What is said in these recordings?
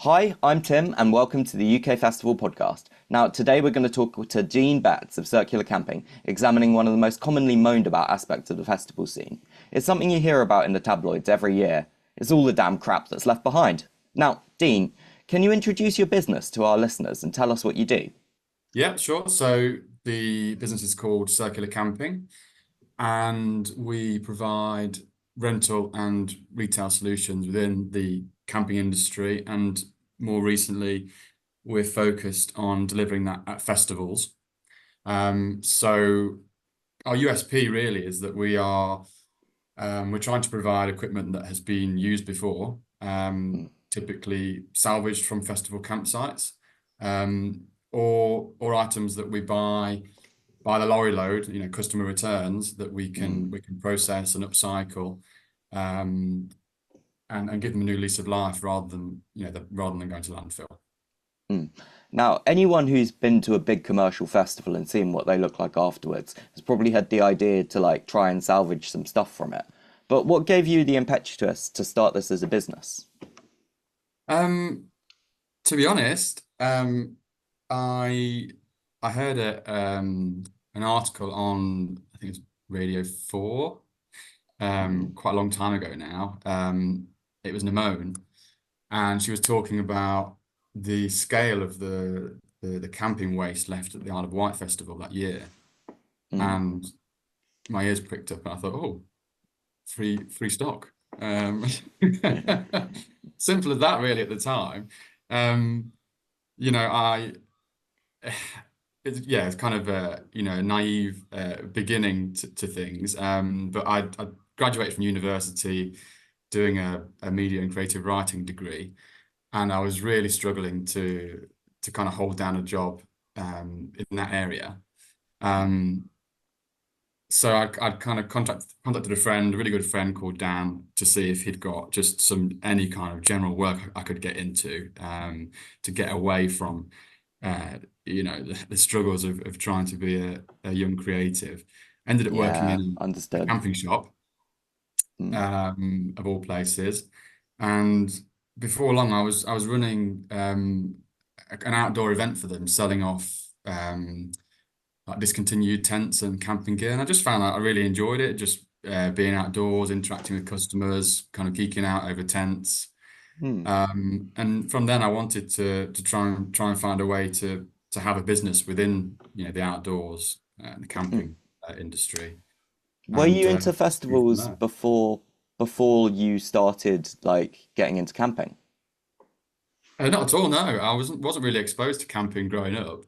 Hi, I'm Tim, and welcome to the UK Festival podcast. Now, today we're going to talk to Jean Betts of Circular Camping, examining one of the most commonly moaned about aspects of the festival scene. It's something you hear about in the tabloids every year. It's all the damn crap that's left behind. Now, Dean, can you introduce your business to our listeners and tell us what you do? Yeah, sure. So the business is called Circular Camping, and we provide rental and retail solutions within the camping industry. And more recently, we're focused on delivering that at festivals. So our USP really is that we're trying to provide equipment that has been used before, typically salvaged from festival campsites, or items that we buy by the lorry load, customer returns that we can process and upcycle, um, and give them a new lease of life rather than going to landfill. Mm. Now, anyone who's been to a big commercial festival and seen what they look like afterwards has probably had the idea to try and salvage some stuff from it. But what gave you the impetus to start this as a business? Um, to be honest, I I heard an article on, I think it's Radio 4, Mm, quite a long time ago now. It was Nimone, and she was talking about the scale of the camping waste left at the Isle of Wight festival that year. mm. And my ears pricked up, and I thought, oh, free stock. Simple as that, really, at the time. Um, you know, I it's kind of a naive beginning to things. But I graduated from university doing a media and creative writing degree, and I was really struggling to kind of hold down a job in that area. Um, so I'd kind of contacted a friend, a really good friend called Dan, to see if he'd got just any kind of general work I could get into, to get away from the struggles of trying to be a young creative. Ended up working Yeah, in a understood. camping shop, Mm, of all places, and before long I was running an outdoor event for them, selling off like discontinued tents and camping gear. And I just found that I really enjoyed it, just being outdoors, interacting with customers, kind of geeking out over tents. mm, And from then I wanted to try and find a way to have a business within the outdoors and the mm. camping industry, Were and you into just grew from festivals there. before you started getting into camping? Not at all, no. I wasn't really exposed to camping growing up.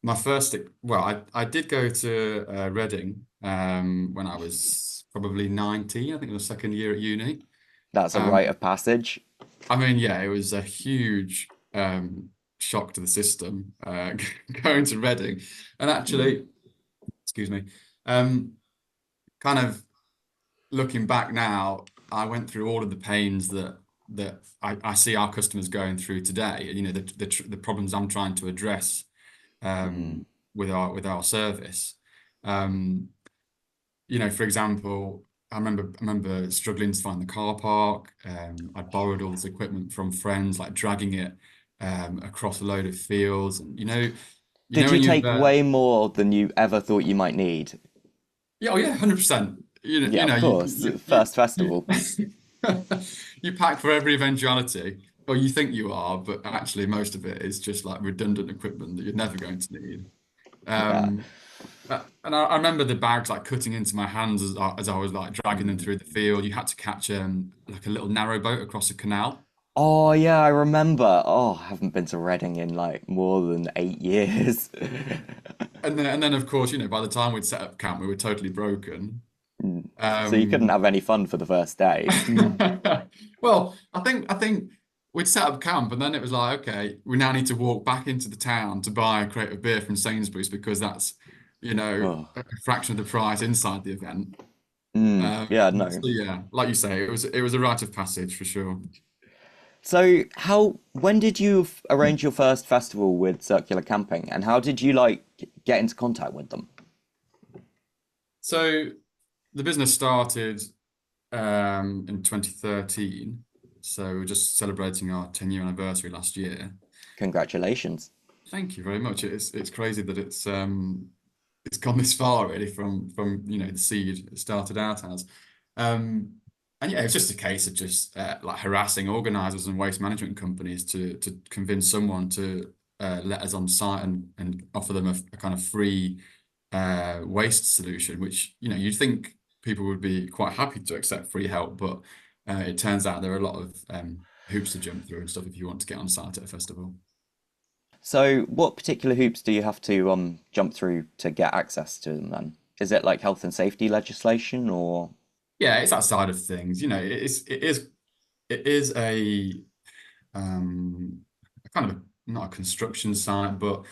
My first, well, I did go to Reading when I was probably 19. I think it was second year at uni. That's a rite Um, of passage. I mean, yeah, it was a huge shock to the system going to Reading, and Mm, actually, excuse me, um, kind of looking back now, I went through all of the pains that I see our customers going through today. The problems I'm trying to address mm, with our service. Um, for example, I remember struggling to find the car park. I borrowed all this equipment from friends, like dragging it across a load of fields. And Did you when you've take way more than you ever thought you might need? yeah, oh yeah, 100%. Yeah, of course. First festival. You pack for every eventuality, or you think you are, but actually most of it is just like redundant equipment that you're never going to need. Yeah. Um, and I remember the bags like cutting into my hands as I was like dragging them Mm. through the field. You had to catch like a little narrow boat across a canal. Oh yeah, I remember. Oh, I haven't been to Reading in more than 8 years. And then of course, by the time we'd set up camp, we were totally broken. Mm. So you couldn't Um, have any fun for the first day. well, I think we'd set up camp, and then it was like, okay, we now need to walk back into the town to buy a crate of beer from Sainsbury's because that's, Oh. a fraction of the price inside the event. Yeah, So no. yeah, like you say, it was a rite of passage for sure. So when did you arrange your first festival with Circular Camping, and how did you get into contact with them? So the business started in 2013. So we're just celebrating our 10-year anniversary last year. Congratulations. Thank you very much. It's crazy that it's gone this far really from the seed it started out as. Um, and yeah, it's just a case of just like harassing organisers and waste management companies to convince someone to let us on site and offer them a kind of free waste solution, which you'd think people would be quite happy to accept free help, but it turns out there are a lot of hoops to jump through and stuff if you want to get on site at a festival. So, what particular hoops do you have to jump through to get access to them then? Is it like health and safety legislation or? Yeah, it's that side of things. It is a kind of not a construction site, but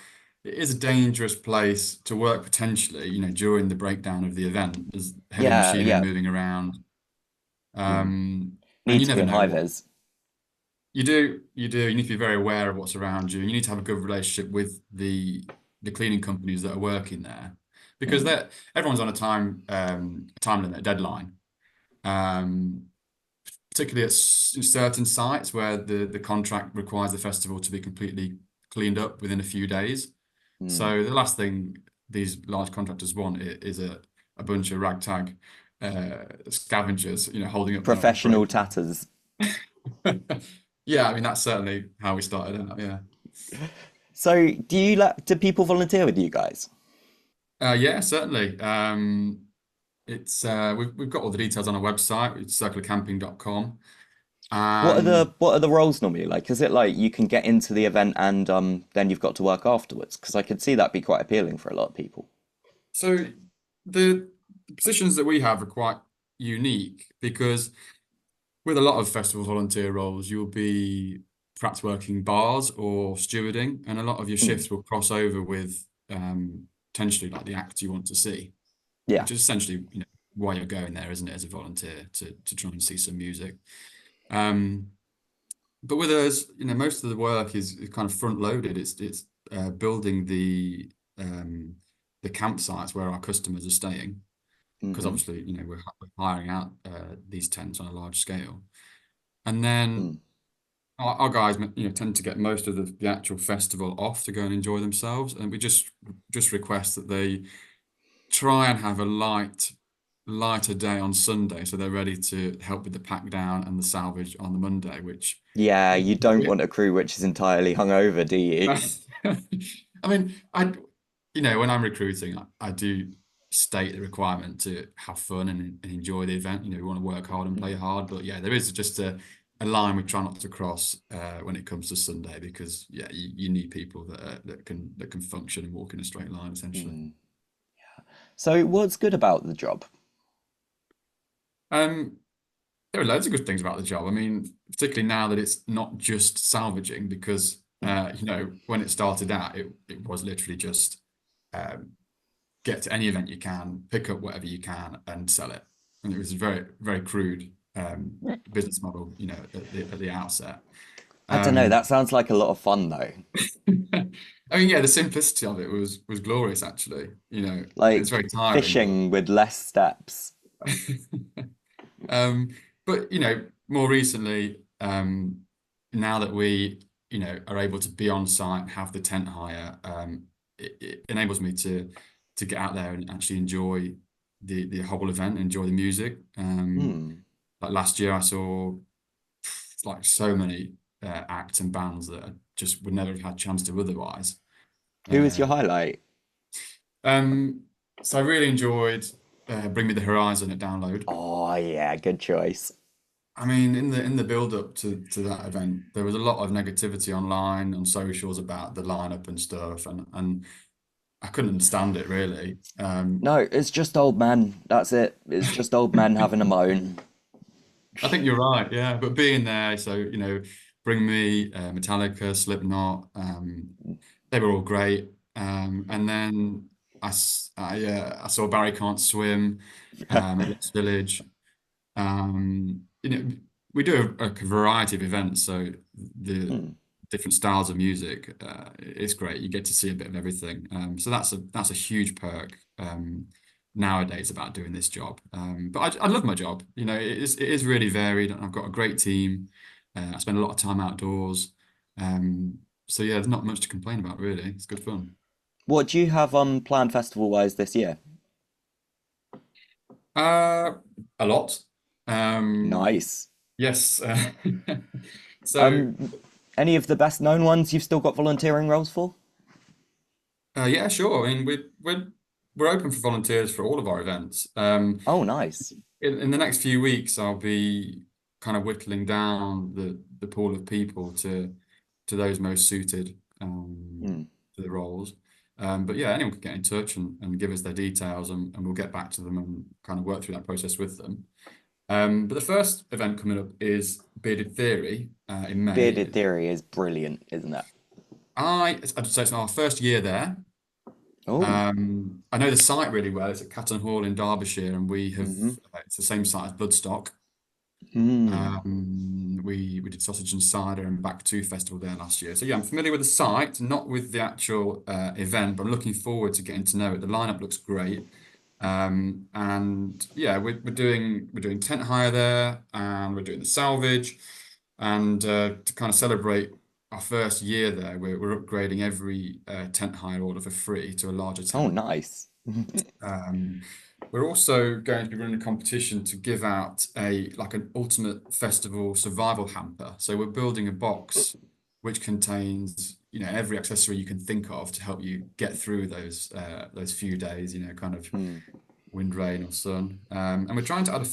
it is a dangerous place to work potentially, during the breakdown of the event. There's heavy Yeah, machinery yeah. moving around. Mm. And Need you to be never in know high what vis. you need to be very aware of what's around you. You need to have a good relationship with the cleaning companies that are working there because Mm. everyone's on a time limit, a deadline. Um, Particularly at certain sites where the contract requires the festival to be completely cleaned up within a few days. Mm. So the last thing these large contractors want is a bunch of ragtag scavengers, holding up their Professional operation. tatters. Yeah, I mean that's certainly how we started out. Yeah, So, do people volunteer with you guys? yeah, certainly. It's we've got all the details on our website. It's circularcamping.com, and What are the roles normally like? Is it like you can get into the event and then you've got to work afterwards? Because I could see that be quite appealing for a lot of people. so the positions that we have are quite unique because with a lot of festival volunteer roles, you'll be perhaps working bars or stewarding, and a lot of your Mm. shifts will cross over with potentially like the act you want to see, Yeah. which is essentially why you're going there, isn't it, as a volunteer to try and see some music. Um, but with us, most of the work is kind of front loaded. It's building the campsites where our customers are staying because Mm-hmm. obviously we're hiring out these tents on a large scale, and then Mm. our guys tend to get most of the actual festival off to go and enjoy themselves, and we just request that they try and have a lighter day on Sunday so they're ready to help with the pack down and the salvage on the Monday, which Yeah, you don't we, want a crew which is entirely hungover, do you? I mean, when I'm recruiting, I do state the requirement to have fun and enjoy the event. We want to work hard and play hard, but yeah, there is just a line we try not to cross when it comes to Sunday because yeah, you need people that can function and walk in a straight line essentially. Mm. So, what's good about the job? Um, there are loads of good things about the job. I mean, particularly now that it's not just salvaging because Mm. when it started out, it was literally just um, get to any event you can, pick up whatever you can, and sell it. And it was a very, very crude business model, at the outset. I don't know, Um, that sounds like a lot of fun though. I mean, yeah, the simplicity of it was glorious, actually. It's Like very tiring, but fishing with less steps. um, but more recently, now that we are able to be on site, have the tent hire, it enables me to get out there and actually enjoy the whole event, enjoy the music. Hmm. Like last year, I saw like so many acts and bands that I just would never have had a chance to otherwise. Who is Uh, your highlight? um, so I really enjoyed Bring Me the Horizon at Download. Oh yeah, good choice. I mean, in the build up to that event, there was a lot of negativity online on socials about the lineup and stuff, and I couldn't understand it really. No, it's just old men. That's it. It's just old men having a moan. I think you're right, yeah. But being there, so Bring Me, Metallica, Slipknot, they were all great. And then I saw Barry Can't Swim at Lost Village. You know, we do a variety of events, so the Hmm. different styles of music, it's great. You get to see a bit of everything. So that's a huge perk nowadays about doing this job. But I love my job. It is really varied. I've got a great team. I spend a lot of time outdoors. Um, so yeah, there's not much to complain about really. It's good fun. What do you have planned festival wise this year? Uh, a lot. Um, Nice. yes. So Um, any of the best known ones you've still got volunteering roles for? yeah, sure. I mean, we're open for volunteers for all of our events. Oh, nice. In the next few weeks, I'll be kind of whittling down the pool of people to those most suited Hmm. to the roles. But yeah, anyone can get in touch and give us their details, and we'll get back to them and kind of work through that process with them. But the first event coming up is Bearded Theory in Bearded May. Theory is brilliant, isn't it? I'd say it's our first year there. Oh. I know the site really well. It's at Catton Hall in Derbyshire, and we have Mm-hmm. it's the same site as Bloodstock. Hmm. We did Sausage and Cider and Back to Festival there last year. So yeah, I'm familiar with the site, not with the actual event, but I'm looking forward to getting to know it. The lineup looks great. And yeah, we're doing tent hire there, and we're doing the salvage, and to kind of celebrate our first year there, we're upgrading every tent hire order for free to a larger Oh, tent. nice. Um, we're also going to be running a competition to give out a like an ultimate festival survival hamper. So we're building a box which contains, every accessory you can think of to help you get through those few days, kind of Hmm. wind, rain, or sun. And we're trying to add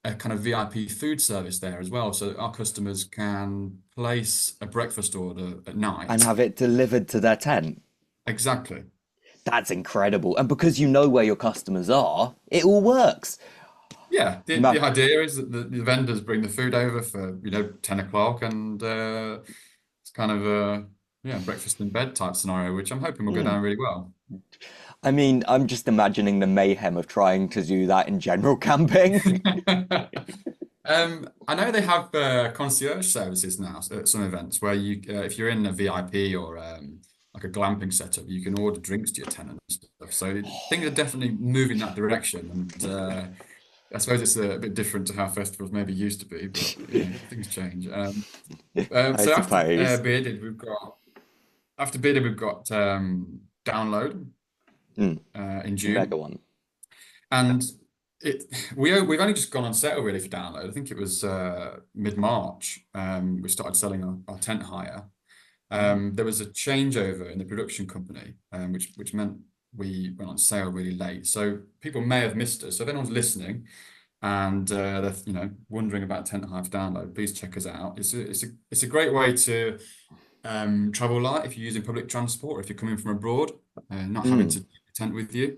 a kind of VIP food service there as well, so that our customers can place a breakfast order at And night. have it delivered to their tent. Exactly. That's incredible. And because you know where your customers are, it all works. Yeah, the Man, idea is that the vendors bring the food over for 10 o'clock, and it's kind of a breakfast in bed type scenario, which I'm hoping will go hmm. down really well. I mean, I'm just imagining the mayhem of trying to do that in general camping. I know they have concierge services now at some events where if you're in a VIP or like a glamping setup, you can order drinks to your tenant and stuff. So things are definitely moving that direction, and I suppose it's a bit different to how festivals maybe used to be, but things change. I So after suppose. Bearded, we've got Download Hmm. in Mega June. one. And it we've only just gone on sale really for Download. I think it was mid-March. We started selling our tent hire. Hmm. There was a changeover in the production company, which meant we went on sale really late. So people may have missed us. So if anyone's listening and they're wondering about tent hire for Download, please check us out. It's a great way to travel light if you're using public transport, or if you're coming from abroad, not having Hmm. to take a tent with you.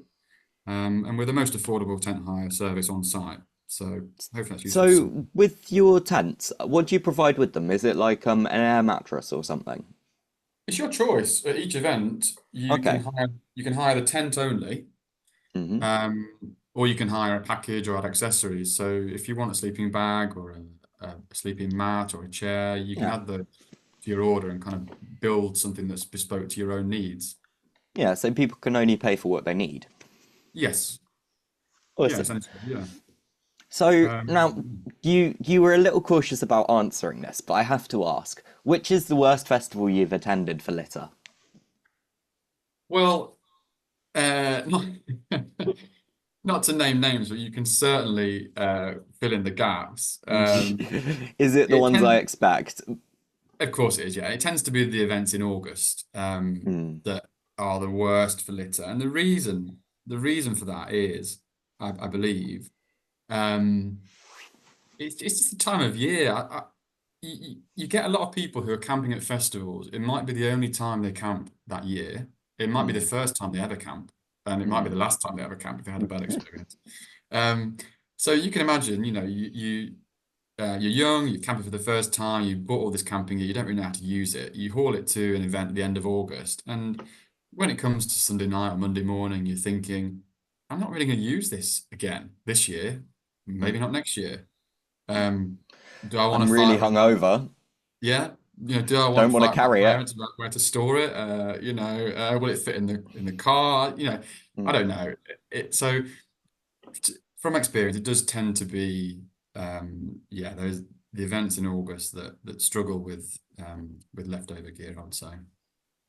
And we're the most affordable tent hire service on site. So hopefully that's useful to some. So, with your tents, what do you provide with them? Is it like an air mattress or something? It's your choice. At each event, Okay. you can hire the tent only, Hmm. or you can hire a package or add accessories. So if you want a sleeping bag or a sleeping mat or a chair, you can Yeah. add the to your order and kind of build something that's bespoke to your own needs. Yeah, so people can only pay for what they need. Yes. Yeah, Awesome. essentially, yeah. So now Um, you were a little cautious about answering this, but I have to ask, which is the worst festival you've attended for litter? well, not not to name names, but you can certainly fill in the gaps. Is it the It ones I tend, expect? of course, it is. Yeah, it tends to be the events in August Hmm. that are the worst for litter, and the reason for that is, I believe, um, it's just the time of year. You get a lot of people who are camping at festivals. It might be the only time they camp that year. It might be the Hmm. first time they ever camp, and it might be the Hmm. last time they ever camp if they had a bad experience. Um, so you can imagine, you're young, you're camping for the first time, you bought all this camping gear, you don't really know how to use it. You haul it to an event at the end of August, and when it comes to Sunday night or Monday morning, you're thinking, I'm not really going to use this again this year, maybe not next year. Um, do I want I'm to really fight with my, hungover. yeah, do I want Don't to want to fight with my carry it. parents about where to store it? Will it fit in the car? I Hmm. don't know. From experience, it does tend to be, yeah, the events in August that struggle with leftover gear, I'd say.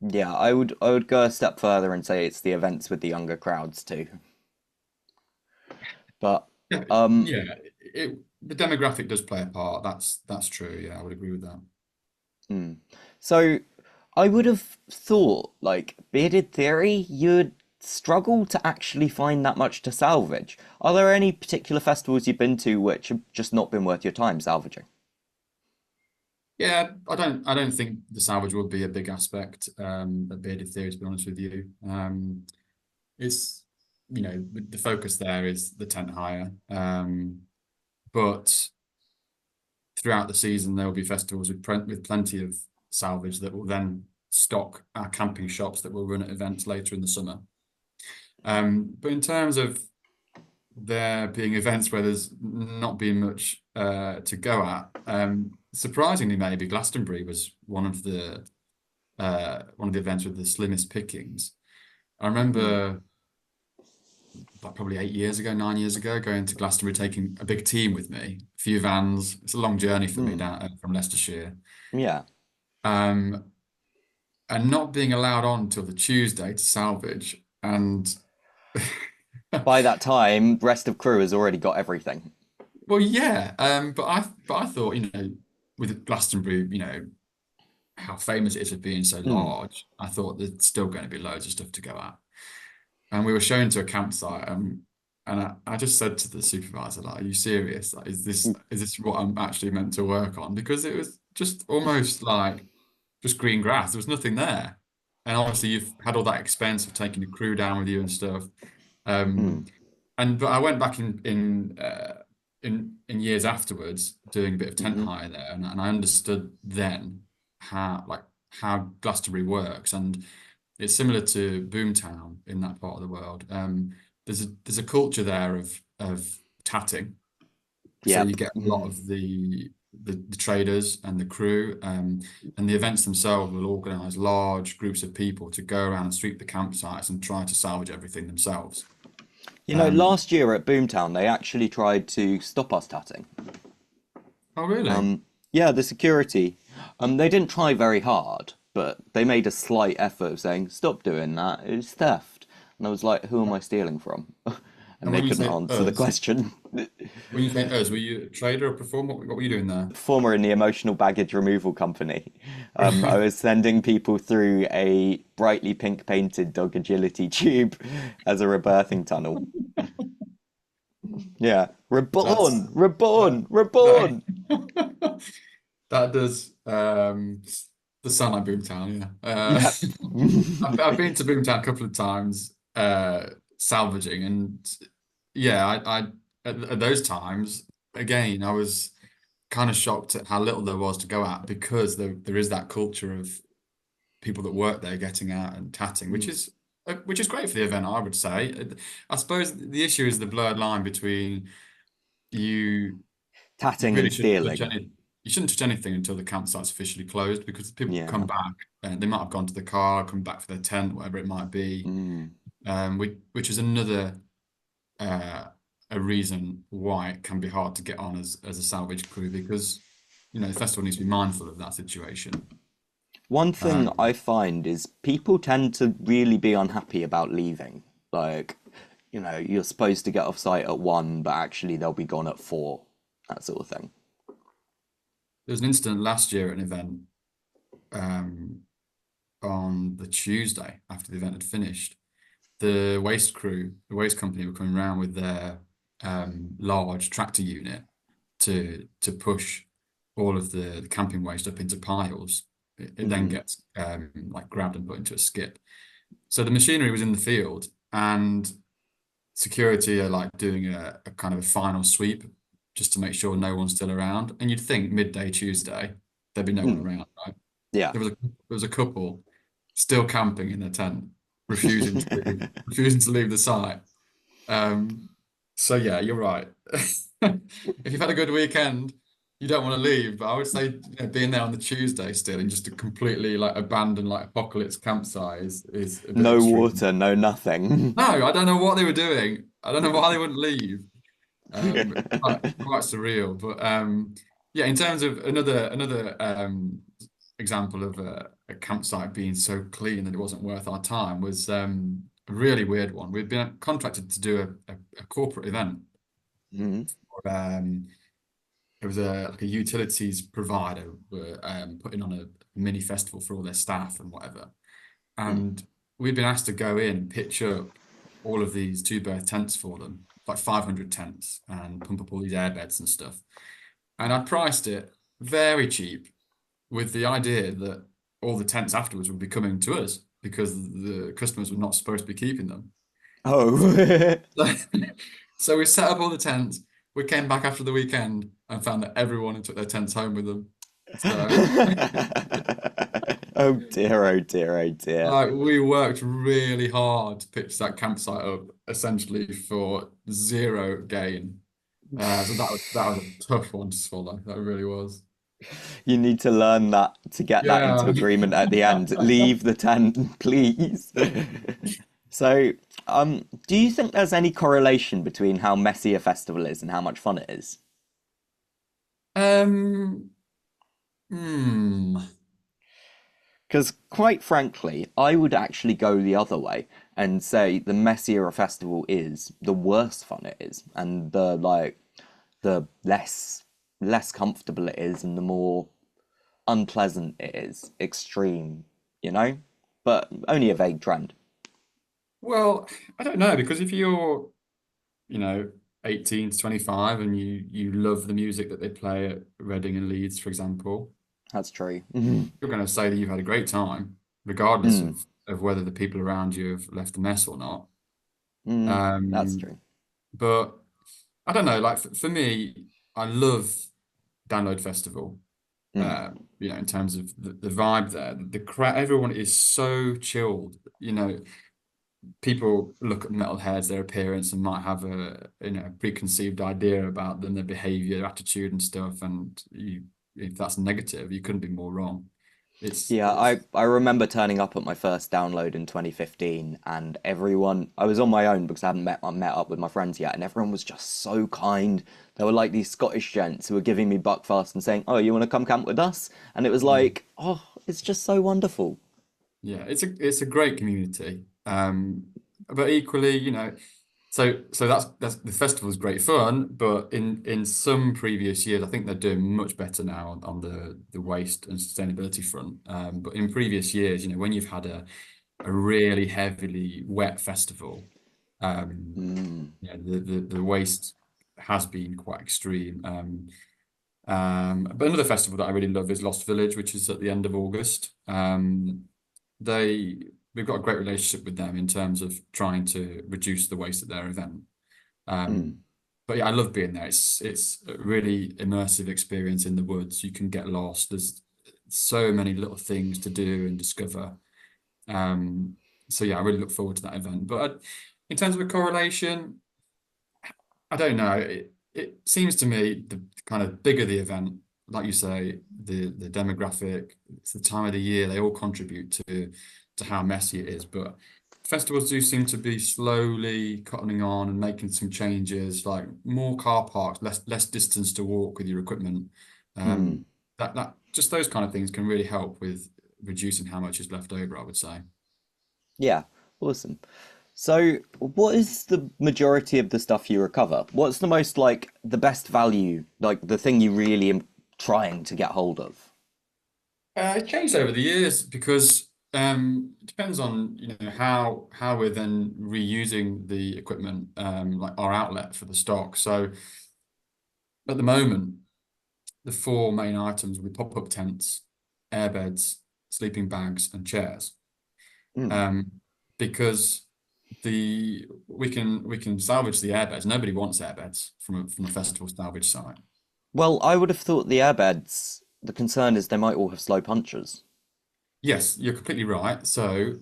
Yeah, I would go a step further and say it's the events with the younger crowds too. But Yeah, um, yeah. The demographic does play a part. That's true. Yeah, I would agree with that. mm. So I would have thought, like, bearded theory, you'd struggle to actually find that much to salvage. Are there any particular festivals you've been to which have just not been worth your time salvaging? Yeah, I don't think the salvage would be a big aspect of bearded theory, to be honest with you. It's the focus there is the tent hire. But throughout the season there will be festivals with plenty of salvage that will then stock our camping shops that will run at events later in the summer. But in terms of there being events where there's not been much to go at, surprisingly, maybe Glastonbury was one of the events with the slimmest pickings. I Mm, remember like probably 8 years ago, 9 years ago, going to Glastonbury, taking a big team with me, a few vans. It's a long journey for me mm, down from Leicestershire, yeah. um, and not being allowed on till the Tuesday to salvage. And By that time, rest of crew has already got everything. well, yeah, but I thought, with Glastonbury, how famous it is for being so Mm, large, I thought there's still going to be loads of stuff to go at. And we were shown to a campsite, and I just said to the supervisor, like, "Are you serious? Like, is this what I'm actually meant to work on?" Because it was just almost like just green grass. There was nothing there, and obviously you've had all that expense of taking the crew down with you and stuff. Um, mm, but I went back in years afterwards doing a bit of tent hmm. hire there, and I understood then how Glastonbury works, and it's similar to Boomtown in that part of the world. There's a culture there of tatting, so you Yep. get a lot of the traders and the crew, and the events themselves will organise large groups of people to go around and sweep the campsites and try to salvage everything themselves. You know, Um, last year at Boomtown, they actually tried to stop us tatting. oh, really? Yeah, the security. They didn't try very hard, but they made a slight effort of saying, "Stop doing that. It's theft." And I was like, "Who am I stealing from?" And And they when you couldn't say answer the us, question. when you say us, were you a trader or performer? What were you doing there? Former in the emotional baggage removal company. I was sending people through a brightly pink painted dog agility tube as a rebirthing tunnel. Yeah, That's reborn, that reborn, that reborn. that does sound like Boomtown, yeah. Yep. I've been to Boomtown a couple of times, salvaging, and yeah, at those times again, I was kind of shocked at how little there was to go at because there is that culture of people that work there getting out and tatting, which is great for the event, I would say. I suppose the issue is the blurred line between you you Tatting really and shouldn't touch stealing. any you shouldn't touch anything until the campsite's officially closed because people come Yeah. back and they might have gone to the car, come back for their tent, whatever it might be. Mm. Which is another uh, a reason why it can be hard to get on as a salvage crew because the festival needs to be mindful of that situation. One thing Um, I find is people tend to really be unhappy about leaving. Like, you're supposed to get off site at 1, but actually they'll be gone at 4. That sort of thing. there was an incident last year at an event um, on the Tuesday after the event had finished. The waste company were coming around with their large tractor unit to push all of the camping waste up into piles. It then Mm. gets like grabbed and put into a skip. So the machinery was in the field, and security are like doing a kind of a final sweep just to make sure no one's still around. And you'd think midday Tuesday there'd be no one Mm. around, right? Yeah. There was a couple still camping in their tent, refusing to leave the site. Um, so yeah, you're right. If you've had a good weekend, you don't want to leave. But I would say, being there on the Tuesday still and just to completely like abandon like apocalypse campsite is a bit No extreme. water, no nothing. No, I don't know what they were doing. I don't know why they wouldn't leave. Quite surreal. But Yeah, in terms of another example of a campsite being so clean that it wasn't worth our time was a really weird one. We'd been contracted to do a corporate event. Mm, Um, it was like a utilities provider were putting on a mini festival for all their staff and whatever. mm. And we'd been asked to go in and pitch up all of these two-berth tents for them, like 500 tents, and pump up all these airbeds and stuff. And I priced it very cheap with the idea that all the tents afterwards would be coming to us because the customers were not supposed to be keeping them. Oh. So we set up all the tents. We came back after the weekend and found that everyone had took their tents home with them. So Oh dear, oh dear, oh dear. like we worked really hard to pitch that campsite up essentially for zero gain. So that was a tough one to swallow. That really was. You need to learn that to get that into Yeah. agreement at the end. Leave the tent, please. So, do you think there's any correlation between how messy a festival is and how much fun it is? Um, hmm. Because, quite frankly, I would actually go the other way and say the messier a festival is, the worse fun it is, and the less comfortable it is, and the more unpleasant it is. Extreme, you know? But only a vague trend. Well, I don't know because if you're, you know, 18 to 25 and you love the music that they play at Reading and Leeds, for example, That's true. you're going to say that you've had a great time, regardless Mm, of whether the people around you have left a mess or not. that's Um, true. but I don't know, like for me, I love Download Festival. Mm, In terms of the vibe there, the crowd, everyone is so chilled. People look at metalheads, their appearance, and might have a preconceived idea about them, their behavior, attitude, and stuff. And if that's negative, you couldn't be more wrong. It's yeah, it's I remember turning up at my first download in 2015, and everyone, I was on my own because I hadn't met up with my friends yet, and everyone was just so kind. There were like these Scottish gents who were giving me buckfast and saying, "Oh, you want to come camp with us?" And it was yeah, like, oh, it's just so wonderful. yeah, it's a great community. But equally, so that's the festival's great fun, but in some previous years, I think they're doing much better now on the waste and sustainability front. But in previous years, when you've had a really heavily wet festival, Mm, the waste has been quite extreme. But another festival that I really love is Lost Village, which is at the end of August. They we've got a great relationship with them in terms of trying to reduce the waste at their event. mm, Um, but yeah, I love being there. It's a really immersive experience in the woods. You can get lost. There's so many little things to do and discover. Um, so yeah, I really look forward to that event. But in terms of a correlation, I don't know. It seems to me the kind of bigger the event, like you say, the demographic, it's the time of the year, they all contribute to how messy it is. But festivals do seem to be slowly cutting on and making some changes, like more car parks, less distance to walk with your equipment. mm. That just those kind of things can really help with reducing how much is left over, I would say. Yeah, awesome. So, what is the majority of the stuff you recover? What's the most like the best value, like the thing you really am trying to get hold of? It's changed over the years because it depends on how we're then reusing the equipment, like our outlet for the stock. So at the moment, the four main items will be pop-up tents, airbeds, sleeping bags, and chairs. Mm. Um, because we can salvage the airbeds. Nobody wants airbeds from a festival salvage site. Well, I would have thought the airbeds, the concern is they might all have slow punches. Yes, you're completely right. So,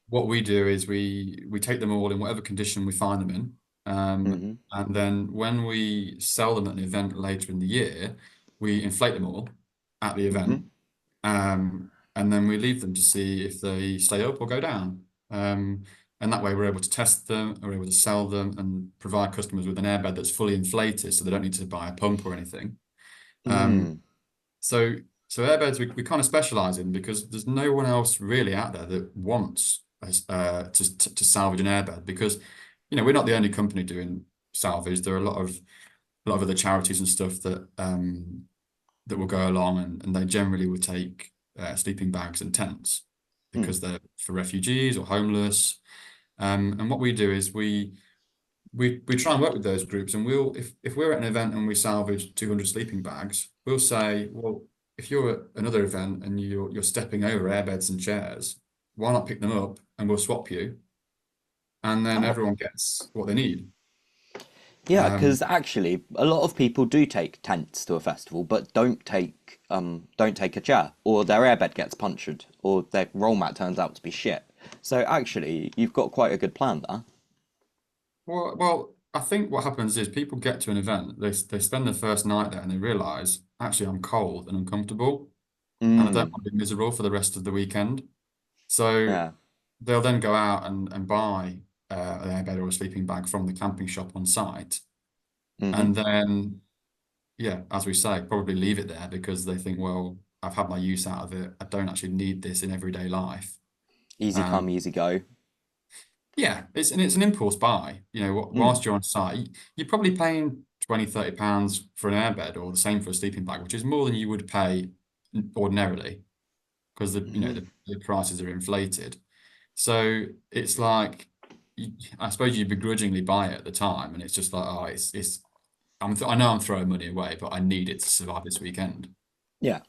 what we do is we take them all in whatever condition we find them in, Hmm. and then when we sell them at an event later in the year, we inflate them all at the event, Hmm. and then we leave them to see if they stay up or go down. And that way, we're able to test them, we're able to sell them, and provide customers with an airbed that's fully inflated, so they don't need to buy a pump or anything. Mm, So so airbeds we kind of specialize in because there's no one else really out there that wants to salvage an airbed because we're not the only company doing salvage. There are a lot of other charities and stuff that will go along and they generally will take sleeping bags and tents mm, because they're for refugees or homeless. And what we do is we try and work with those groups, and if we're at an event and we salvage 200 sleeping bags, we'll say, well, if you're at another event and you're stepping over airbeds and chairs, why not pick them up and we'll swap you, and then oh, everyone gets what they need. yeah, Um, because actually, a lot of people do take tents to a festival, but don't take a chair, or their airbed gets punctured, or their roll mat turns out to be shit. So actually, you've got quite a good plan there. well, I think what happens is people get to an event, they spend the first night there, and they realize actually I'm cold and uncomfortable, and I don't Mm, want to be miserable for the rest of the weekend. So yeah. they'll then go out and buy an airbed or a sleeping bag from the camping shop on site. Mm-hmm. And then, yeah, as we say, probably leave it there because they think, well, I've had my use out of it. I don't actually need this in everyday life. Easy come, Um, easy go. yeah, it's an impulse buy. Mm, Whilst you're on site, you're probably paying 20, 30 pounds for an airbed or the same for a sleeping bag, which is more than you would pay ordinarily because mm-hmm. the prices are inflated. So it's like, I suppose you begrudgingly buy it at the time, and it's just like, oh, I know I'm throwing money away, but I need it to survive this weekend. Yeah.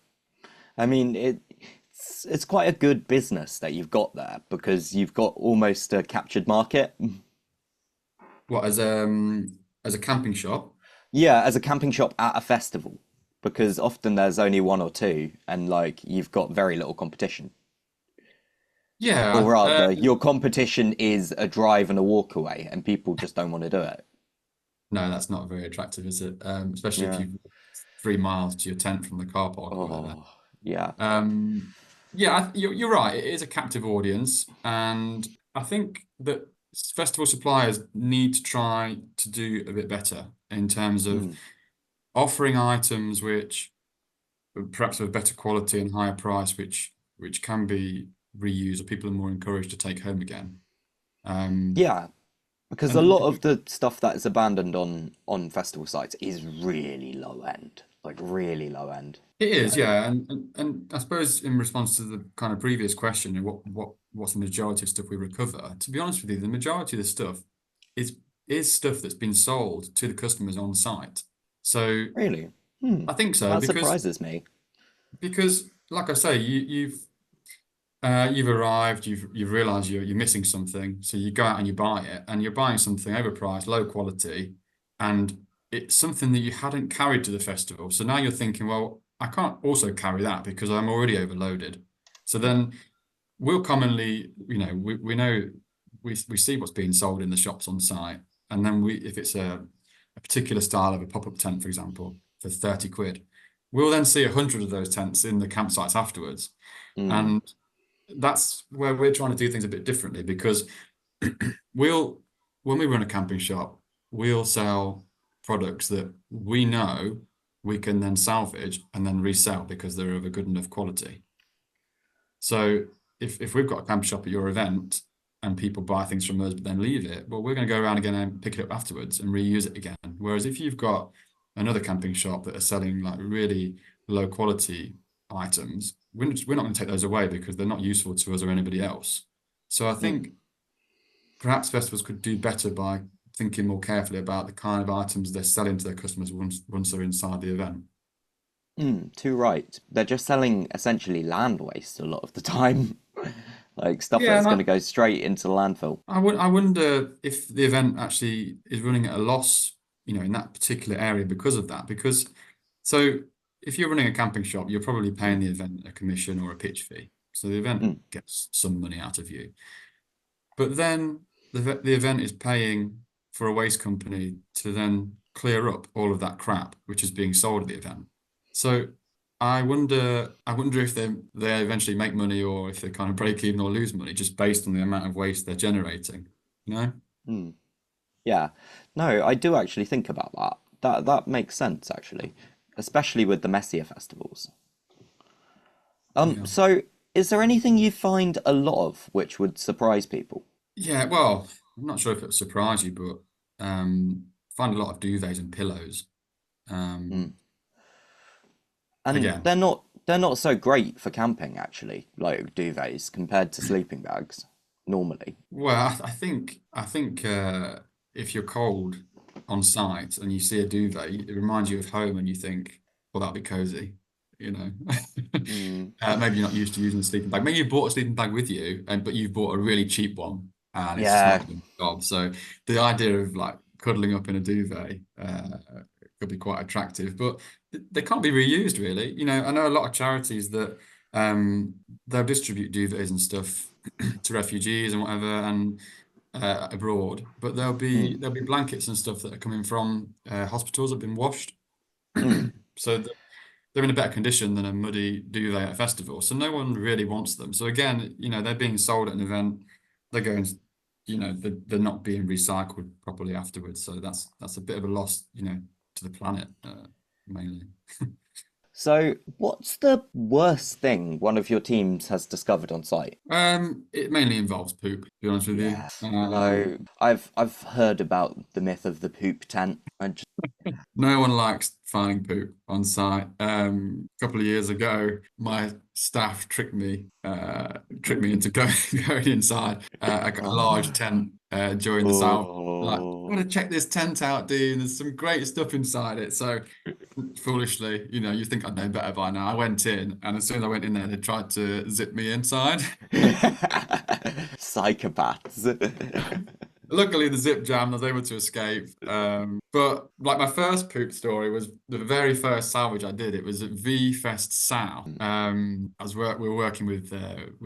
I mean, it's quite a good business that you've got there because you've got almost a captured market. What as a camping shop? Yeah, as a camping shop at a festival, because often there's only one or two, and like you've got very little competition. Or Yeah, rather, your competition is a drive and a walk away, and people just don't want to do it. no, that's not very attractive, is it? Especially if Yeah. you've 3 miles to your tent from the car park or whatever. Oh, yeah. Um, yeah, you're right. It is a captive audience, and I think that festival suppliers need to try to do a bit better in terms of Mm, offering items which perhaps of better quality and higher price, which can be reused or people are more encouraged to take home again. Um, yeah, because a and lot of the stuff that is abandoned on festival sites is really low end, like really low end. it is, Like, yeah, and I suppose in response to the kind of previous question, what's the majority of stuff we recover? To be honest with you, the majority of the stuff is is stuff that's been sold to the customers on site. So really? Hmm. I think so That because surprises me. like I say, you've arrived, you've realized you're missing something, so you go out and you buy it, and you're buying something overpriced, low quality, and it's something that you hadn't carried to the festival. So now you're thinking, well, I can't also carry that because I'm already overloaded. So then we'll commonly, we know we see what's being sold in the shops on site, and then if it's a particular style of a pop-up tent, for example, for 30 quid, we'll then see 100 of those tents in the campsites afterwards. Hmm. And that's where we're trying to do things a bit differently because we'll when we run a camping shop, we'll sell products that we know we can then salvage and then resell because they're of a good enough quality. So if we've got a camping shop at your event and people buy things from us but then leave it, well, we're going to go around again and pick it up afterwards and reuse it again. Whereas if you've got another camping shop that are selling like really low quality items, we're not going to take those away because they're not useful to us or anybody else. So I think Hmm. perhaps festivals could do better by thinking more carefully about the kind of items they're selling to their customers once they're inside the event. Mm, too right. They're just selling essentially land waste a lot of the time. Like stuff Yeah, that's and going to go straight into the landfill. I wonder if the event actually is running at a loss, in that particular area because of that. Because so if you're running a camping shop, you're probably paying Mm, the event a commission or a pitch fee. So the event mm, gets some money out of you. But then the event is paying for a waste company to then clear up all of that crap which is being sold at the event. So I wonder if they eventually make money or if they kind of break even or lose money just based on the amount of waste they're generating. You know? mm. Yeah. No, I do actually think about that. That makes sense actually. especially with the messier festivals. Yeah. So is there anything you find a lot of which would surprise people? Yeah, well, I'm not sure if it'll surprise you, but find a lot of duvets and pillows. Mm. Um, And again, they're not so great for camping actually, like duvets compared to sleeping bags normally. well, I think if you're cold on site and you see a duvet, it reminds you of home, and you think, well, that'd be cozy, you know. Mm. Maybe you're not used to using a sleeping bag. Maybe you bought a sleeping bag with you, and but you've bought a really cheap one, and it's just not Yeah. doing the job. So the idea of like cuddling up in a duvet could be quite attractive, but they can't be reused really. You know, I know a lot of charities that um, they'll distribute duvets and stuff to refugees and whatever, and abroad. But Mm. there'll be blankets and stuff that are coming from hospitals that have been washed, Mm. so they're in a better condition than a muddy duvet at a festival. So no one really wants them. So again, you know, they're being sold at an event. They're going, you know, they're not being recycled properly afterwards. So that's a bit of a loss, you know, to the planet mainly. So what's the worst thing one of your teams has discovered on site? It mainly involves poop, to be honest with you. Yeah. No, I've heard about the myth of the poop tent. No one likes finding poop on site. A couple of years ago, my staff tricked me into going going inside a large tent during the salve. Like, I Oh. want to check this tent out, dude. There's some great stuff inside it. So foolishly, you know, you think I'd know better by now. I went in, and as soon as I went in there, they tried to zip me inside. Psychopaths. Luckily, the zip jammed, I was able to escape. But like my first poop story was the very first salvage I did. It was at V Fest South. We were working with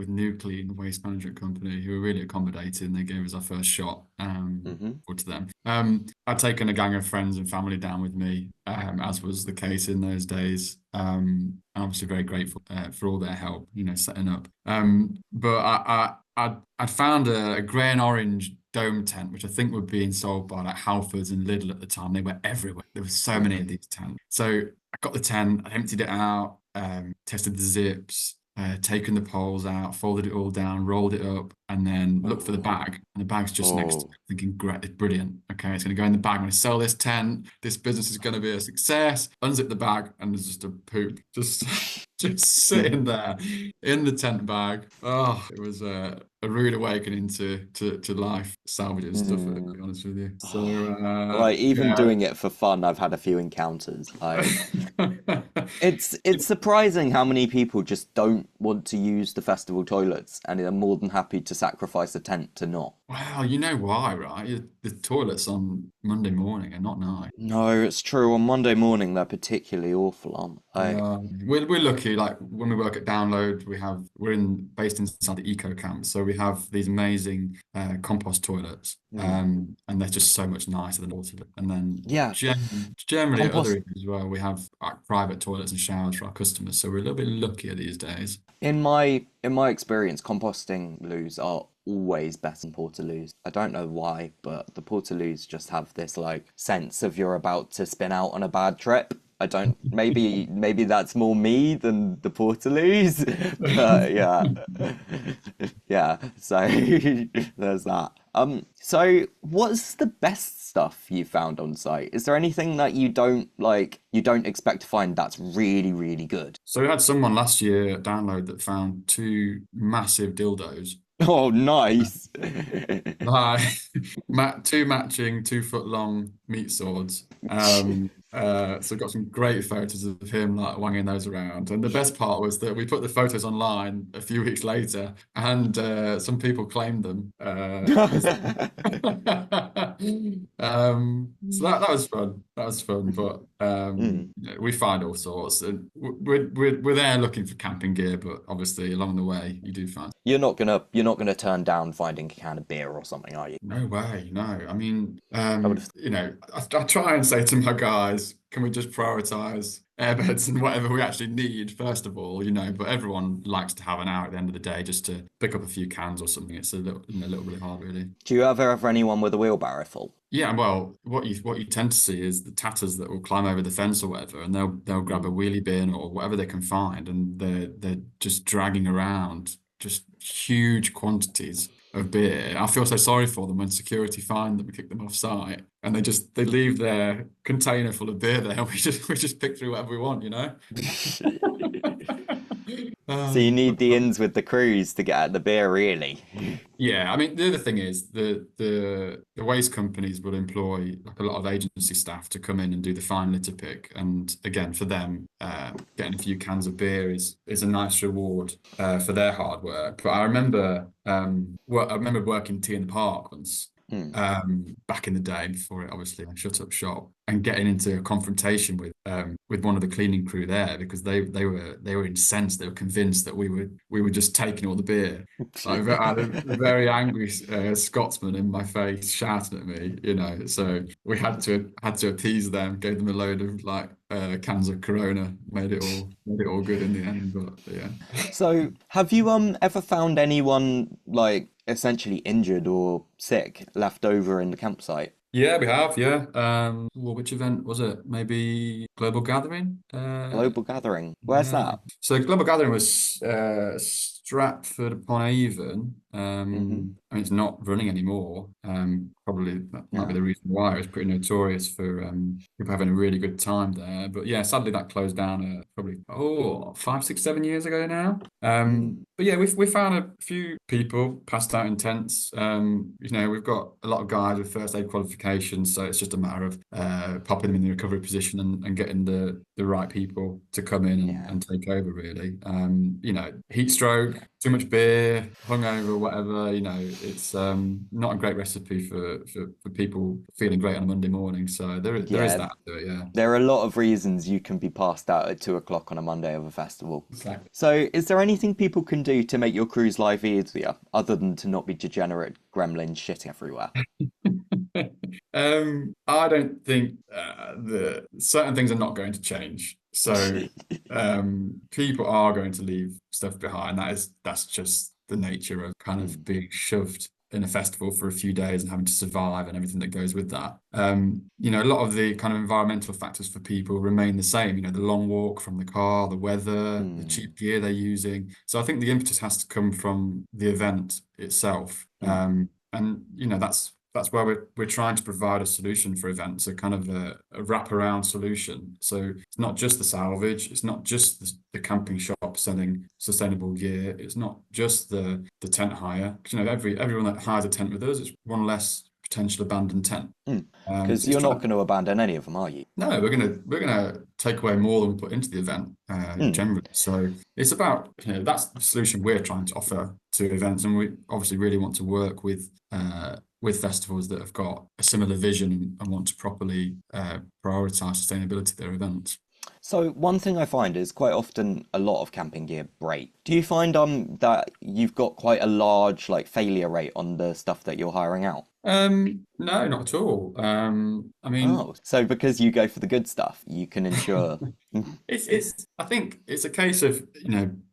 New Clean Waste Management Company, who were really accommodating. They gave us our first shot. Hmm. Good to them. I'd taken a gang of friends and family down with me, as was the case in those days. I'm obviously very grateful for all their help, you know, setting up. But I'd found a grey and orange dome tent, which I think were being sold by like Halfords and Lidl at the time. They were everywhere. There were so many of these tents. So I got the tent, I emptied it out, tested the zips, taken the poles out, folded it all down, rolled it up, and then looked for the Oh. bag. And the bag's just next to Oh. it, thinking, great, it's brilliant. Okay, it's going to go in the bag. I'm going to sell this tent. This business is going to be a success. Unzip the bag, and there's just a poop just sitting there in the tent bag. Oh, it was a rude awakening to life salvaging stuff, to Mm. be honest with you. So Like even yeah. doing it for fun, I've had a few encounters. Like it's surprising how many people just don't want to use the festival toilets and are more than happy to sacrifice a tent to not. Well, you know why, right? The toilets on Monday morning are not nice. No, it's true. On Monday morning, they're particularly awful, aren't they? Like, Yeah, we're lucky. Like when we work at Download, we're in based inside the eco camp, so we have these amazing compost toilets, mm. and they're just so much nicer than water. And then Yeah, generally at other compost. areas as well, we have like private toilets and showers for our customers, so we're a little bit luckier these days. In my experience, composting loos are always better than portaloos. I don't know why, but the portaloos just have this like sense of you're about to spin out on a bad trip. I don't. Maybe that's more me than the portaloos, but yeah, yeah. So there's that. So what's the best stuff you found on site? Is there anything that you don't like? You don't expect to find that's really, really good? So we had someone last year at Download that found two massive dildos. Oh, nice. Like two matching 2 foot long meat swords. So got some great photos of him like wanging those around. And the best part was that we put the photos online a few weeks later, and some people claimed them. So that was fun. That was fun. But Mm. you know, we find all sorts, and we're there looking for camping gear. But obviously, along the way, you do find. You're not gonna turn down finding a can of beer or something, are you? No way, no. I mean, I would have. you know, I try and say to my guys, can we just prioritize airbeds and whatever we actually need, first of all, you know, but everyone likes to have an hour at the end of the day just to pick up a few cans or something. It's a little bit hard, really. Do you ever have anyone with a wheelbarrow full? Yeah, well, what you tend to see is the tatters that will climb over the fence or whatever, and they'll grab a Mm. wheelie bin or whatever they can find, and they're just dragging around just huge quantities of beer. I feel so sorry for them when security find them and kick them off site, and they leave their container full of beer there, and we just pick through whatever we want, you know? So you need But the ins with the crews to get at the beer, really. yeah, I mean the other thing is the waste companies will employ like a lot of agency staff to come in and do the fine litter pick, and again for them, getting a few cans of beer is a nice reward for their hard work. But I remember working tea in the park once, Mm. back in the day before it obviously shut up shop, and getting into a confrontation with one of the cleaning crew there because they were incensed. They were convinced that we were just taking all the beer. I had a very angry Scotsman in my face shouting at me, So we had to appease them, gave them a load of like cans of Corona, made it all good in the end. But yeah. So, have you ever found anyone like essentially injured or sick left over in the campsite? Yeah, we have. Yeah. Well, which event was it? Maybe Global Gathering. Global gathering. Where's Yeah. that? So Global Gathering was Stratford upon Avon. Hmm. I mean, it's not running anymore. Probably that might be No. the reason why. It was pretty notorious for people having a really good time there. But yeah, sadly that closed down probably 5, 6, 7 years ago now. Mm. But yeah, we found a few people passed out in tents. We've got a lot of guys with first aid qualifications, so it's just a matter of popping them in the recovery position and getting the right people to come in Yeah. and take over, really. Heat stroke, too much beer, hungover, whatever, it's not a great recipe for people feeling great on a Monday morning. So there is Yeah. that to it, yeah. There are a lot of reasons you can be passed out at 2 o'clock on a Monday of a festival. Exactly. So, is there anything people can do to make your cruise life easier, other than to not be degenerate gremlins shitting everywhere? I don't think the certain things are not going to change. So people are going to leave stuff behind. That's just the nature of kind of Mm. being shoved in a festival for a few days and having to survive and everything that goes with that. A lot of the kind of environmental factors for people remain the same. The long walk from the car, the weather, the Mm. cheap gear they're using. So I think the impetus has to come from the event itself. Mm. And that's where we're trying to provide a solution for events, a kind of a wraparound solution. So it's not just the salvage, it's not just the camping shop selling sustainable gear, it's not just the tent hire. 'Cause, everyone that hires a tent with us, it's one less potential abandoned tent. Because So it's you're not trying. going to abandon any of them, are you? No, we're gonna take away more than we put into the event, Mm. generally. So it's about, that's the solution we're trying to offer to events, and we obviously really want to work with festivals that have got a similar vision and want to properly prioritize sustainability of their events. So one thing I find is quite often a lot of camping gear break. Do you find that you've got quite a large like failure rate on the stuff that you're hiring out? No, not at all. I mean, Oh, so because you go for the good stuff, you can ensure. I think it's a case of,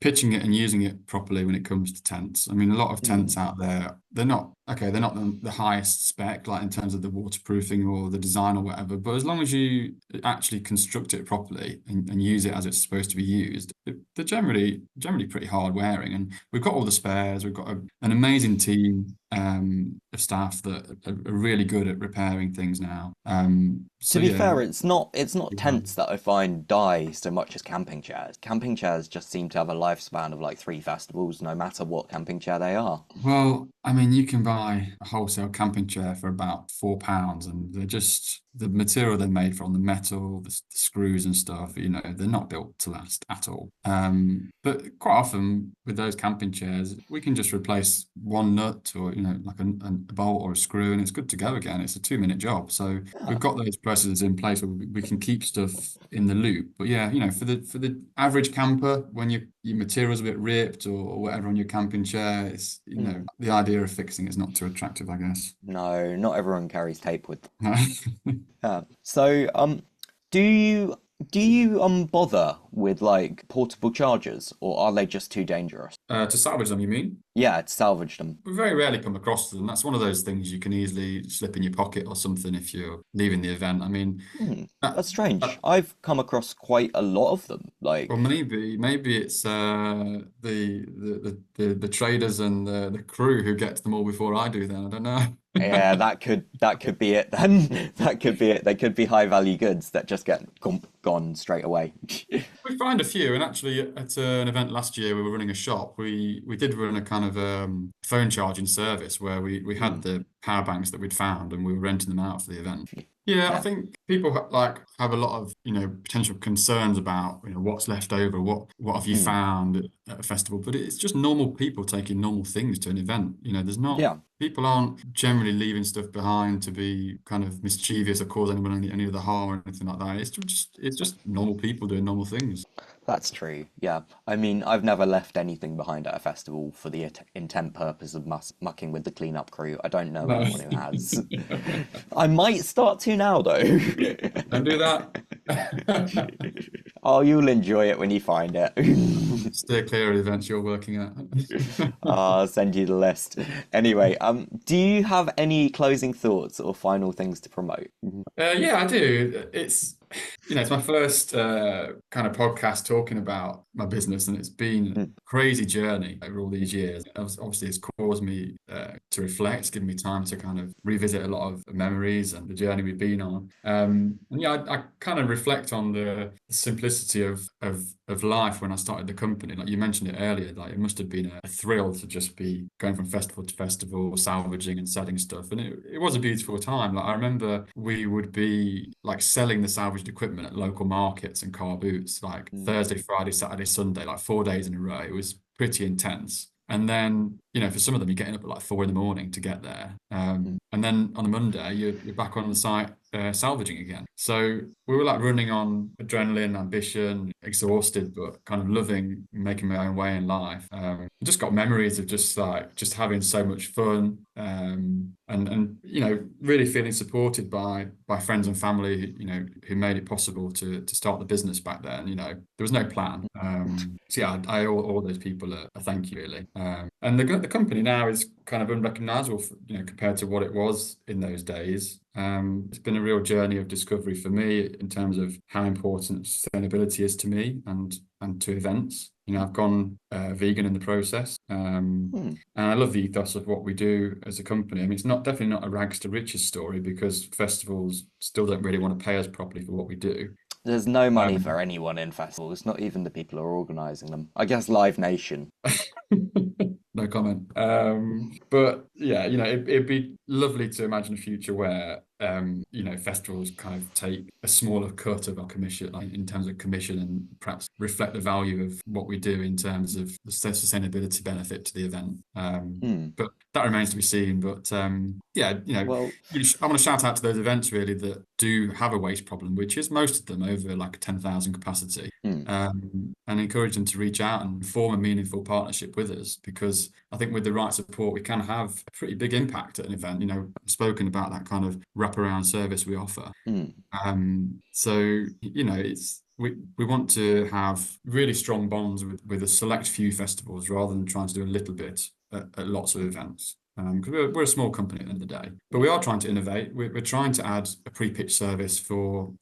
pitching it and using it properly when it comes to tents. I mean, a lot of tents Mm. out there, they're not the highest spec, like in terms of the waterproofing or the design or whatever. But as long as you actually construct it properly and use it as it's supposed to be used, they're generally pretty hard wearing. And we've got all the spares. We've got an amazing team of staff that are really good at repairing things now. To So be yeah, fair, it's not tents that I find die so much as camping chairs. Camping chairs just seem to have a lifespan of like 3 festivals, no matter what camping chair they are. well, I mean, you can buy a wholesale camping chair for about £4, and the material they're made from, the metal, the screws and stuff, they're not built to last at all. But quite often with those camping chairs, we can just replace one nut or, like a bolt or a screw, and it's good to go again. It's a 2-minute job. So we've Yeah. got those processes in place where we can keep stuff in the loop. But yeah, for the average camper, when your material's a bit ripped or whatever on your camping chair, it's Mm. the idea of fixing it's not too attractive, I guess. No, not everyone carries tape with them. Yeah. So, do you Do you bother with like portable chargers, or are they just too dangerous? To salvage them, you mean? Yeah, to salvage them. We very rarely come across them. That's one of those things you can easily slip in your pocket or something if you're leaving the event. I mean, Hmm, that, that's strange. that I've come across quite a lot of them. well, Like, maybe it's the traders and the crew who get to them all before I do. Then I don't know. yeah, that could be it then. That could be it. They could be high value goods that just get gone straight away. We find a few, and actually at an event last year, we were running a shop. We did run a kind of phone charging service where we Hmm, had the power banks that we'd found, and we were renting them out for the event. Yeah, I yeah. think people like have a lot of potential concerns about what's left over, what have you Hmm, found at a festival, but it's just normal people taking normal things to an event. There's not yeah. people aren't generally leaving stuff behind to be kind of mischievous or cause anyone any other harm or anything like that. It's just normal people doing normal things. That's true. Yeah. I mean, I've never left anything behind at a festival for the intent purpose of mucking with the cleanup crew. I don't know No. anyone who has. I might start to now, though. Don't do that. Oh, you'll enjoy it when you find it. Steer clear of the events you're working at. I'll send you the list. Anyway, do you have any closing thoughts or final things to promote? Yeah, I do. It's my first kind of podcast talking about my business, and it's been a Mm, crazy journey over all these years. Obviously, it's caused me to reflect, given me time to kind of revisit a lot of memories and the journey we've been on. And yeah, I kind of reflect on the simplicity of life when I started the company. Like you mentioned it earlier, like it must have been a thrill to just be going from festival to festival, salvaging and selling stuff, and it was a beautiful time. Like I remember we would be like selling the salvaged equipment at local markets and car boots, like mm, Thursday, Friday, Saturday, Sunday, like 4 days in a row. It was pretty intense. And then, for some of them, you're getting up at like 4 in the morning to get there. mm, And then on a Monday, you're back on the site salvaging again. So we were like running on adrenaline, ambition, exhausted, but kind of loving making my own way in life. Just got memories of just having so much fun, and really feeling supported by friends and family, who made it possible to start the business back then. There was no plan. So yeah, I owe all those people a thank you really. And the company now is kind of unrecognizable, compared to what it was in those days. It's been a real journey of discovery for me in terms of how important sustainability is to me and to events. I've gone vegan in the process, mm. and I love the ethos of what we do as a company. I mean, it's not definitely not a rags to riches story because festivals still don't really want to pay us properly for what we do. There's no money Um, for anyone in festivals, not even the people who are organising them. I guess Live Nation. No comment. But yeah, it'd be lovely to imagine a future where festivals kind of take a smaller cut of our commission, like in terms of commission, and perhaps reflect the value of what we do in terms of the sustainability benefit to the event. Hmm. But that remains to be seen. But yeah, Well, I want to shout out to those events really that do have a waste problem, which is most of them over like 10,000 capacity, hmm, and encourage them to reach out and form a meaningful partnership with us because I think with the right support, we can have a pretty big impact at an event. I've spoken about that kind of wraparound service we offer. hmm. So it's we want to have really strong bonds with a select few festivals rather than trying to do a little bit at lots of events. Because we're a small company at the end of the day, but we are trying to innovate. We're trying to add a pre-pitch service for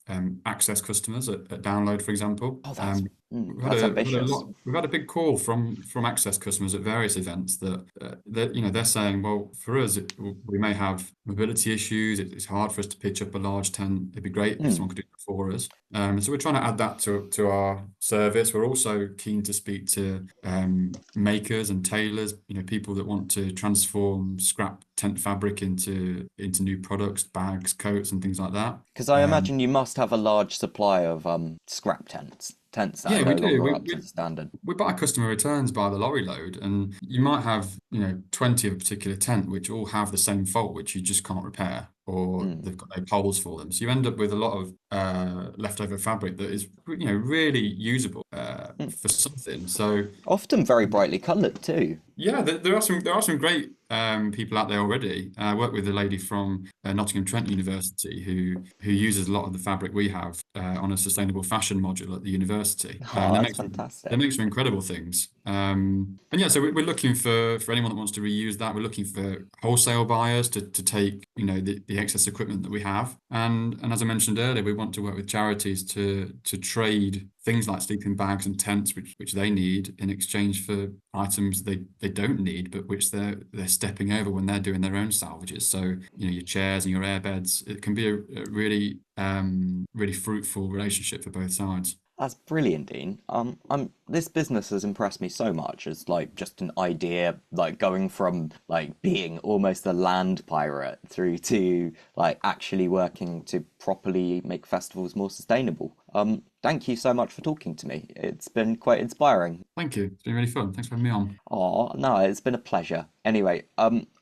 access customers at download, for example. Oh, that's We've that's had a ambitious. lot. We've had a big call from access customers at various events that they're saying, well, for us, we may have mobility issues. It's hard for us to pitch up a large tent. It'd be great if Hmm, someone could do it for us. So we're trying to add that to our service. We're also keen to speak to makers and tailors, people that want to transform scrap tent fabric into new products, bags, coats, and things like that. because I Um, imagine you must have a large supply of scrap tents that are yeah, we no do. longer up to the standard. We buy customer returns by the lorry load, and you might have 20 of a particular tent which all have the same fault which you just can't repair, or Hmm, they've got no poles for them. So you end up with a lot of leftover fabric that is really usable hmm. for something. So Often very brightly coloured too. yeah, there are some great people out there already. I work with a lady from Nottingham Trent University who uses a lot of the fabric we have on a sustainable fashion module at the university. Oh, They that's make they fantastic. make some incredible things. And yeah, so we're looking for anyone that wants to reuse that. We're looking for wholesale buyers to take, the excess equipment that we have. And as I mentioned earlier, we want to work with charities to trade things like sleeping bags and tents, which they need in exchange for items they don't need, but which they're stepping over when they're doing their own salvages. So, your chairs and your airbeds, it can be a really really fruitful relationship for both sides. That's brilliant, Dean. This business has impressed me so much as like just an idea, like going from like being almost a land pirate through to like actually working to properly make festivals more sustainable. Thank you so much for talking to me. It's been quite inspiring. Thank you. It's been really fun. Thanks for having me on. Oh, no, it's been a pleasure. Anyway,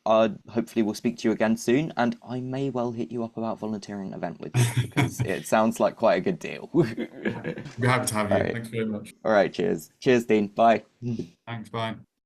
hopefully we'll speak to you again soon, and I may well hit you up about volunteering an event with you because it sounds like quite a good deal. Be happy to have All you. right. Thanks very much. All right, cheers. Cheers, Dean. Bye. Thanks. Bye.